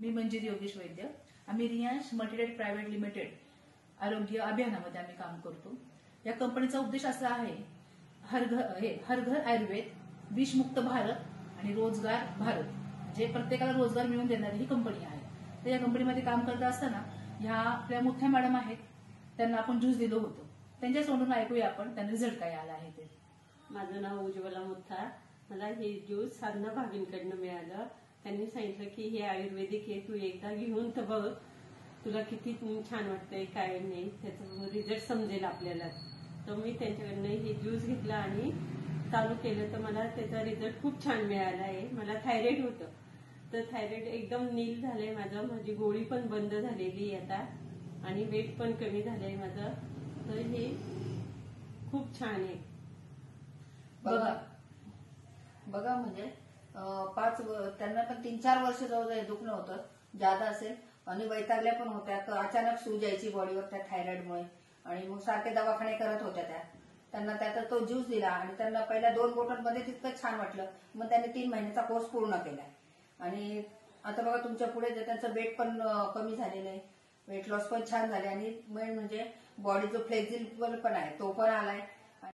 मी मंजिरी योगेश वैद्य. आम्ही Riyansh मल्टीडेट private limited आरोग्य अभियानामध्ये आम्ही काम करतो. या कंपनीचा उद्देश असा आहे, हर घर आयुर्वेद, विषमुक्त भारत आणि रोजगार भारत, जे प्रत्येकाला रोजगार मिळवून देणारी ही कंपनी आहे. तर या कंपनीमध्ये काम करत असताना ह्या आपल्या मोठ्या मॅडम आहेत, त्यांना आपण ज्यूस दिलं होतं. त्यांच्या तोंडून ऐकूया आपण त्यांना रिझल्ट काय आला आहे ते. माझं नाव उज्ज्वला मुथा. मला हे ज्यूस साधना भाभींकडनं मिळालं. त्यांनी सांगितलं की हे आयुर्वेदिक आहे, तू एकदा घेऊन तर बघ, तुला किती छान वाटतंय काय नाही, त्याचा रिझल्ट समजेल आपल्याला. तर मी त्यांच्याकडनं हे ज्यूस घेतला आणि चालू केलं, तर मला त्याचा रिझल्ट खूप छान मिळाला आहे. मला थायरॉइड होतं, तर थायरॉइड एकदम नील झालंय माझं. माझी गोळी पण बंद झालेली आता आणि वेट पण कमी झालंय माझं. तर हे खूप छान आहे. बघा म्हणजे त्यांना पण 3-4 वर्ष जवळ दुखणं होतं, जादा असेल आणि वैतागल्या पण होत्या. अचानक सूज यायची बॉडीवर त्या थायरॉइडमुळे आणि मग सारखे दवाखाने करत होत्या त्या. त्यांना त्याचा तो ज्यूस दिला आणि त्यांना पहिल्या 2 बॉटलमध्ये तितकं छान वाटलं. मग त्यांनी 3 महिन्याचा कोर्स पूर्ण केला आणि आता बघा तुमच्या पुढे त्यांचं वेट पण कमी झालेलं आहे, वेट लॉस पण छान झाले आणि मेन म्हणजे बॉडी जो फ्लेक्झिबल पण आहे तो पण आलाय.